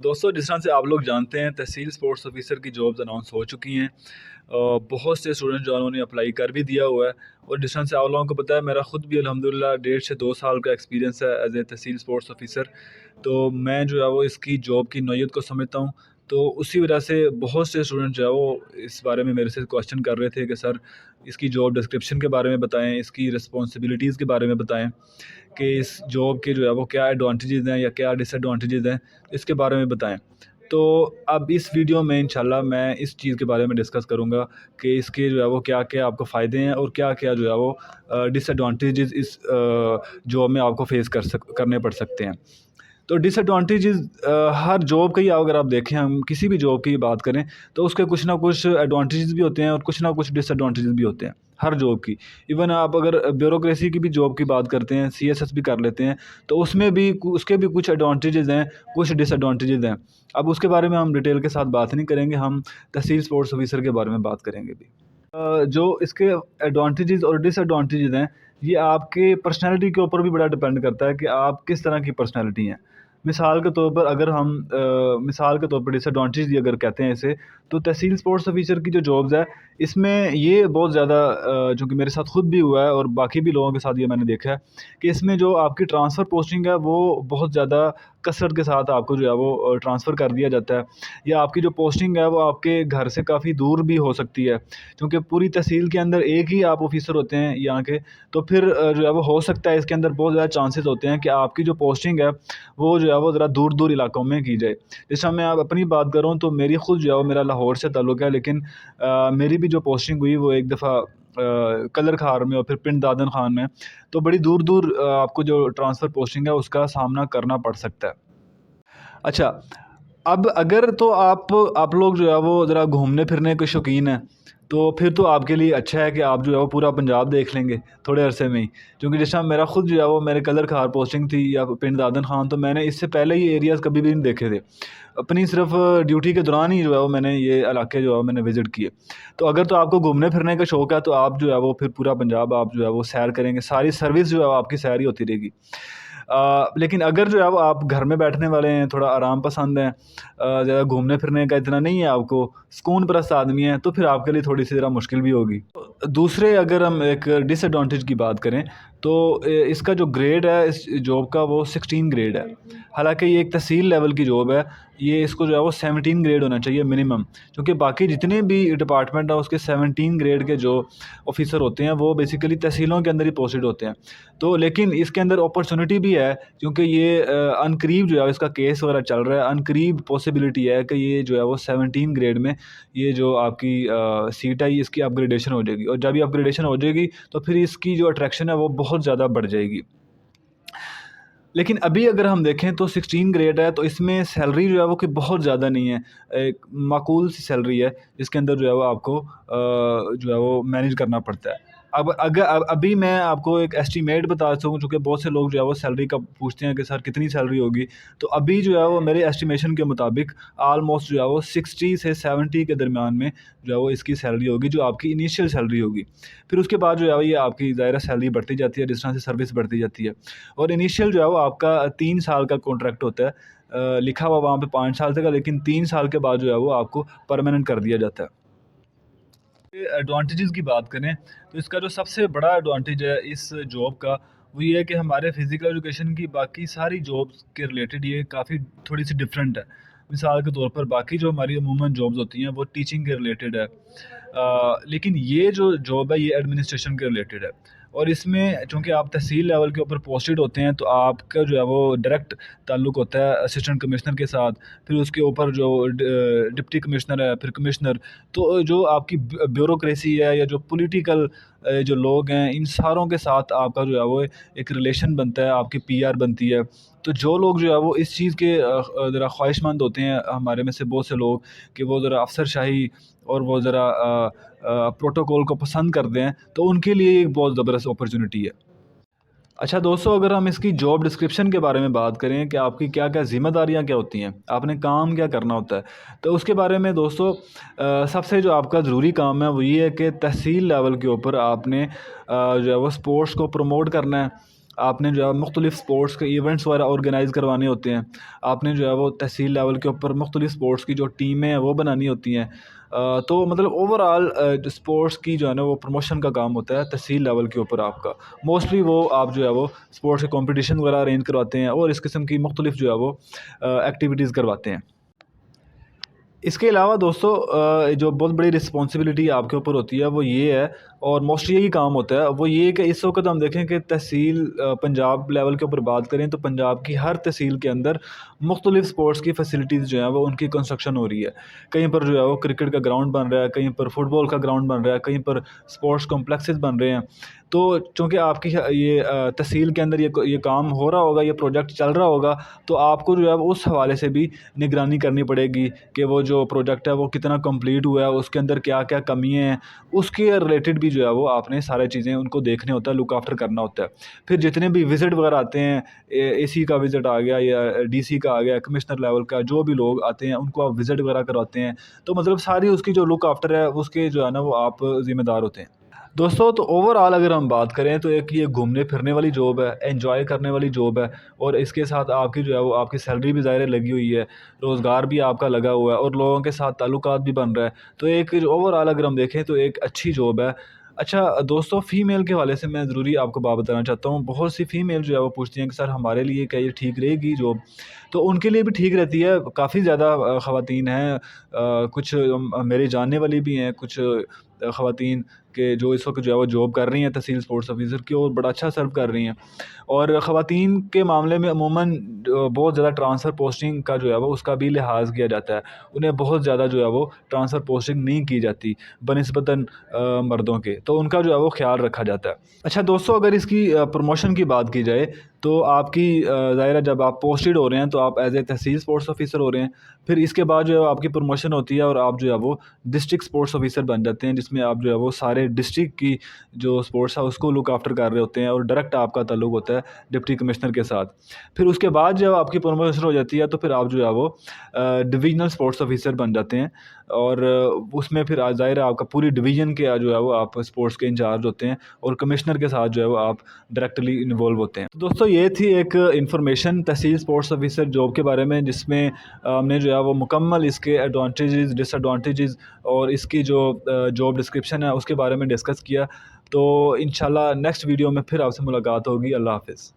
دوستوں جس طرح سے آپ لوگ جانتے ہیں تحصیل سپورٹس آفیسر کی جابز اناؤنس ہو چکی ہیں۔ بہت سے اسٹوڈنٹ جو انہوں نے اپلائی کر بھی دیا ہوا ہے، اور جس طرح سے آپ لوگوں کو پتہ ہے میرا خود بھی الحمدللہ 1.5 سے 2 سال کا ایکسپیرینس ہے as a tehsil sports officer. تو میں جو ہے وہ اس کی جاب کی نوعیت کو سمجھتا ہوں، تو اسی وجہ سے بہت سے اسٹوڈنٹ جو ہے وہ اس بارے میں میرے سے کویشچن کر رہے تھے کہ سر اس کی جاب ڈسکرپشن کے بارے میں بتائیں، اس کی رسپانسبلٹیز کے بارے میں بتائیں کہ اس جاب کے جو ہے وہ کیا ایڈوانٹیجز ہیں یا کیا ڈس ایڈوانٹیجز ہیں، اس کے بارے میں بتائیں۔ تو اب اس ویڈیو میں انشاءاللہ میں اس چیز کے بارے میں ڈسکس کروں گا کہ اس کے جو ہے وہ کیا کیا آپ کو فائدے ہیں اور کیا کیا جو ہے وہ ڈس ایڈوانٹیجز اس جاب میں آپ کو فیس کرنے پڑ سکتے ہیں۔ تو ڈس ایڈوانٹیجز ہر جاب کا ہی اگر آپ دیکھیں، ہم کسی بھی جاب کی بات کریں تو اس کے کچھ نہ کچھ ایڈوانٹیجز بھی ہوتے ہیں اور کچھ نہ کچھ ڈس ایڈوانٹیجز بھی ہوتے ہیں ہر جاب کی۔ ایون آپ اگر بیوروکریسی کی بھی جاب کی بات کرتے ہیں، CSS بھی کر لیتے ہیں، تو اس میں بھی اس کے بھی کچھ ایڈوانٹیجز ہیں، کچھ ڈس ایڈوانٹیجز ہیں۔ اب اس کے بارے میں ہم ڈیٹیل کے ساتھ بات نہیں کریں گے، ہم تحصیل سپورٹس آفیسر کے بارے میں بات کریں گے بھی۔ جو اس کے ایڈوانٹیجز اور ڈس ایڈوانٹیجز ہیں، یہ آپ کے پرسنالٹی کے اوپر بھی بڑا ڈپینڈ کرتا ہے کہ آپ کس طرح کی پرسنالٹی ہیں۔ مثال کے طور پر اگر ہم مثال کے طور پر ڈس ایڈوانٹیج اگر کہتے ہیں اسے، تو تحصیل سپورٹس آفیسر کی جو جابز ہے اس میں یہ بہت زیادہ چونکہ میرے ساتھ خود بھی ہوا ہے اور باقی بھی لوگوں کے ساتھ یہ میں نے دیکھا ہے کہ اس میں جو آپ کی ٹرانسفر پوسٹنگ ہے وہ بہت زیادہ کثرت کے ساتھ آپ کو جو ہے وہ ٹرانسفر کر دیا جاتا ہے، یا آپ کی جو پوسٹنگ ہے وہ آپ کے گھر سے کافی دور بھی ہو سکتی ہے، کیونکہ پوری تحصیل کے اندر ایک ہی آپ آفیسر ہوتے ہیں یہاں کے، تو پھر جو ہے وہ ہو سکتا ہے اس کے اندر بہت زیادہ چانسز ہوتے ہیں کہ آپ کی جو پوسٹنگ ہے وہ جو ہے وہ ذرا دور دور علاقوں میں کی جائے۔ جس طرح میں اپنی بات کروں تو میری خود جو ہے وہ میرا لاہور سے تعلق ہے، لیکن میری بھی جو پوسٹنگ ہوئی وہ ایک دفعہ کلر کھار میں اور پھر پنڈ دادن خان میں، تو بڑی دور دور آپ کو جو ٹرانسفر پوسٹنگ ہے اس کا سامنا کرنا پڑ سکتا ہے۔ اچھا، اب اگر تو آپ لوگ جو ہے وہ ذرا گھومنے پھرنے کے شوقین ہیں تو پھر تو آپ کے لیے اچھا ہے کہ آپ جو ہے وہ پورا پنجاب دیکھ لیں گے تھوڑے عرصے میں ہی، کیونکہ جیسا میرا خود جو ہے وہ میرے کلر کھار پوسٹنگ تھی یا پنڈ دادن خان، تو میں نے اس سے پہلے یہ ایریاز کبھی بھی نہیں دیکھے تھے، اپنی صرف ڈیوٹی کے دوران ہی جو ہے وہ میں نے یہ علاقے جو ہے میں نے وزٹ کیے۔ تو اگر تو آپ کو گھومنے پھرنے کا شوق ہے تو آپ جو ہے وہ پھر پورا پنجاب آپ جو ہے وہ سیر کریں گے، ساری سروس جو ہے وہ آپ کی سیر ہی ہوتی رہے گی۔ لیکن اگر جو ہے وہ آپ گھر میں بیٹھنے والے ہیں، تھوڑا آرام پسند ہیں، زیادہ گھومنے پھرنے کا اتنا نہیں ہے، آپ کو سکون پرست آدمی ہیں، تو پھر آپ کے لیے تھوڑی سی ذرا مشکل بھی ہوگی۔ دوسرے اگر ہم ایک ڈس ایڈوانٹیج کی بات کریں تو اس کا جو گریڈ ہے اس جاب کا وہ 16 گریڈ ہے، حالانکہ یہ ایک تحصیل لیول کی جاب ہے، یہ اس کو جو ہے وہ 17 گریڈ ہونا چاہیے منیمم، کیونکہ باقی جتنے بھی ڈپارٹمنٹ ہیں اس کے 17 گریڈ کے جو آفیسر ہوتے ہیں وہ بیسیکلی تحصیلوں کے اندر ہی پوسٹڈ ہوتے ہیں۔ تو لیکن اس کے اندر اپرچونٹی بھی ہے، کیونکہ یہ عنقریب جو ہے اس کا کیس وغیرہ چل رہا ہے، عنقریب پاسبلٹی ہے کہ یہ جو ہے وہ 17 گریڈ میں یہ جو آپ کی سیٹ ہے اس کی اپ گریڈیشن ہو جائے گی، اور جب یہ اپ گریڈیشن ہو جائے گی تو پھر اس کی جو اٹریکشن ہے وہ بہت زیادہ بڑھ جائے گی۔ لیکن ابھی اگر ہم دیکھیں تو 16 گریڈ ہے، تو اس میں سیلری جو ہے وہ کہ بہت زیادہ نہیں ہے، ایک معقول سی سیلری ہے جس کے اندر جو ہے وہ آپ کو جو ہے وہ مینیج کرنا پڑتا ہے۔ ابھی میں آپ کو ایک ایسٹیمیٹ بتا سکوں، چونکہ بہت سے لوگ جو ہے وہ سیلری کا پوچھتے ہیں کہ سر کتنی سیلری ہوگی، تو ابھی جو ہے وہ میرے ایسٹیمیشن کے مطابق آلموسٹ جو ہے وہ 60 سے 70 کے درمیان میں جو ہے وہ اس کی سیلری ہوگی، جو آپ کی انیشیل سیلری ہوگی۔ پھر اس کے بعد جو ہے وہ یہ آپ کی ظاہرہ سیلری بڑھتی جاتی ہے جس طرح سے سروس بڑھتی جاتی ہے، اور انیشیل جو ہے وہ آپ کا 3 سال کا کانٹریکٹ ہوتا ہے، لکھا ہوا وہاں پہ 5 سال تک کا، لیکن 3 سال کے بعد جو ہے وہ آپ کو پرماننٹ کر دیا جاتا ہے۔ ایڈوانٹیجز کی بات کریں تو اس کا جو سب سے بڑا ایڈوانٹیج ہے اس جاب کا وہ یہ ہے کہ ہمارے فزیکل ایجوکیشن کی باقی ساری جابس کے ریلیٹڈ یہ کافی تھوڑی سی ڈفرینٹ ہے۔ مثال کے طور پر باقی جو ہماری عموماً جابز ہوتی ہیں وہ ٹیچنگ کے ریلیٹڈ ہے، لیکن یہ جو جاب ہے یہ ایڈمنسٹریشن کے ریلیٹڈ ہے، اور اس میں چونکہ آپ تحصیل لیول کے اوپر پوسٹڈ ہوتے ہیں تو آپ کا جو ہے وہ ڈائریکٹ تعلق ہوتا ہے اسسٹنٹ کمشنر کے ساتھ، پھر اس کے اوپر جو ڈپٹی کمشنر ہے، پھر کمشنر، تو جو آپ کی بیوروکریسی ہے یا جو پولیٹیکل جو لوگ ہیں ان ساروں کے ساتھ آپ کا جو ہے وہ ایک ریلیشن بنتا ہے، آپ کی PR بنتی ہے۔ تو جو لوگ جو ہے وہ اس چیز کے ذرا خواہش مند ہوتے ہیں ہمارے میں سے بہت سے لوگ کہ وہ ذرا افسر شاہی اور وہ ذرا پروٹوکول کو پسند کرتے ہیں، تو ان کے لیے ایک بہت زبردست اپرچونٹی ہے۔ اچھا دوستو، اگر ہم اس کی جاب ڈسکرپشن کے بارے میں بات کریں کہ آپ کی کیا کیا ذمہ داریاں کیا ہوتی ہیں، آپ نے کام کیا کرنا ہوتا ہے، تو اس کے بارے میں دوستو سب سے جو آپ کا ضروری کام ہے وہ یہ ہے کہ تحصیل لیول کے اوپر آپ نے جو ہے وہ سپورٹس کو پروموٹ کرنا ہے، آپ نے جو ہے مختلف سپورٹس کے ایونٹس وغیرہ آرگنائز کروانے ہوتے ہیں، آپ نے جو ہے وہ تحصیل لیول کے اوپر مختلف سپورٹس کی جو ٹیمیں ہیں وہ بنانی ہوتی ہیں۔ تو مطلب اوور آل جو اسپورٹس کی جو ہے نا وہ پروموشن کا کام ہوتا ہے تحصیل لیول کے اوپر آپ کا، موسٹلی وہ آپ جو ہے وہ اسپورٹس کے کمپٹیشن وغیرہ ارینج کرواتے ہیں اور اس قسم کی مختلف جو ہے وہ ایکٹیویٹیز کرواتے ہیں۔ اس کے علاوہ دوستو جو بہت بڑی رسپانسبلٹی آپ کے اوپر ہوتی ہے وہ یہ ہے، اور موسٹلی یہی کام ہوتا ہے، وہ یہ کہ اس وقت ہم دیکھیں کہ تحصیل پنجاب لیول کے اوپر بات کریں تو پنجاب کی ہر تحصیل کے اندر مختلف سپورٹس کی فیسلٹیز جو ہیں وہ ان کی کنسٹرکشن ہو رہی ہے۔ کہیں پر جو ہے وہ کرکٹ کا گراؤنڈ بن رہا ہے، کہیں پر فٹ بال کا گراؤنڈ بن رہا ہے، کہیں پر اسپورٹس کمپلیکسز بن رہے ہیں۔ تو چونکہ آپ کی یہ تحصیل کے اندر یہ کام ہو رہا ہوگا، یہ پروجیکٹ چل رہا ہوگا، تو آپ کو جو ہے وہ اس حوالے سے بھی نگرانی کرنی پڑے گی کہ وہ جو پروجیکٹ ہے وہ کتنا کمپلیٹ ہوا ہے، اس کے اندر کیا کیا کمیاں ہیں، اس کے ریلیٹڈ بھی جو ہے وہ آپ نے سارے چیزیں ان کو دیکھنے ہوتا ہے، لک آفٹر کرنا ہوتا ہے۔ پھر جتنے بھی وزٹ وغیرہ آتے ہیں، اے سی کا وزٹ آ گیا یا ڈی سی کا آ گیا، کمشنر لیول کا جو بھی لوگ آتے ہیں ان کو آپ وزٹ وغیرہ کرواتے ہیں، تو مطلب ساری اس کی جو لک آفٹر ہے اس کے جو ہے نا وہ آپ ذمہ دار ہوتے ہیں۔ دوستو تو اوور آل اگر ہم بات کریں تو ایک یہ گھومنے پھرنے والی جاب ہے، انجوائے کرنے والی جاب ہے، اور اس کے ساتھ آپ کی جو ہے وہ آپ کی سیلری بھی ظاہر لگی ہوئی ہے، روزگار بھی آپ کا لگا ہوا ہے اور لوگوں کے ساتھ تعلقات بھی بن رہا ہے، تو ایک اوور آل اگر ہم دیکھیں تو ایک اچھی جاب ہے۔ اچھا دوستو، فیمیل کے حوالے سے میں ضروری آپ کو بات بتانا چاہتا ہوں، بہت سی فیمیل جو ہے وہ پوچھتی ہیں کہ سر ہمارے لیے کیا یہ ٹھیک رہے گی جاب؟ تو ان کے لیے بھی ٹھیک رہتی ہے، کافی زیادہ خواتین ہیں، کچھ میرے جاننے والی بھی ہیں، کچھ خواتین کہ جو اس وقت جو ہے وہ جاب کر رہی ہیں تحصیل اسپورٹس آفیسر کی، اور بڑا اچھا سرو کر رہی ہیں۔ اور خواتین کے معاملے میں عموماً بہت زیادہ ٹرانسفر پوسٹنگ کا جو ہے وہ اس کا بھی لحاظ کیا جاتا ہے، انہیں بہت زیادہ جو ہے وہ ٹرانسفر پوسٹنگ نہیں کی جاتی بنسبتاً مردوں کے، تو ان کا جو ہے وہ خیال رکھا جاتا ہے۔ اچھا دوستو، اگر اس کی پروموشن کی بات کی جائے تو آپ کی ظاہر ہے جب آپ پوسٹڈ ہو رہے ہیں تو آپ as a tehsil sports officer ہو رہے ہیں، پھر اس کے بعد جو ہے آپ کی پروموشن ہوتی ہے اور آپ جو ہے وہ ڈسٹرکٹ اسپورٹس آفیسر بن جاتے ہیں، جس میں آپ جو ہے وہ سارے ڈسٹرکٹ کی جو اسپورٹس ہے اس کو لک آفٹر کر رہے ہوتے ہیں، اور ڈائریکٹ آپ کا تعلق ہوتا ہے ڈپٹی کمشنر کے ساتھ۔ پھر اس کے بعد جب آپ کی پروموشن ہو جاتی ہے تو پھر آپ جو ہے وہ ڈویژنل اسپورٹس آفیسر بن جاتے ہیں، اور اس میں پھر ظاہر ہے آپ کا پوری ڈویژن کے جو ہے وہ آپ اسپورٹس کے انچارج ہوتے ہیں، اور کمشنر کے ساتھ جو ہے وہ آپ ڈائریکٹلی انوالو ہوتے ہیں۔ تو دوستو یہ تھی ایک انفارمیشن تحصیل اسپورٹس آفیسر جاب کے بارے میں، جس میں ہم نے جو ہے وہ مکمل اس کے ایڈوانٹیجز ڈس ایڈوانٹیجز اور اس کی جو جاب ڈسکرپشن ہے اس کے بارے میں ڈسکس کیا۔ تو انشاءاللہ نیکسٹ ویڈیو میں پھر آپ سے ملاقات ہوگی۔ اللہ حافظ۔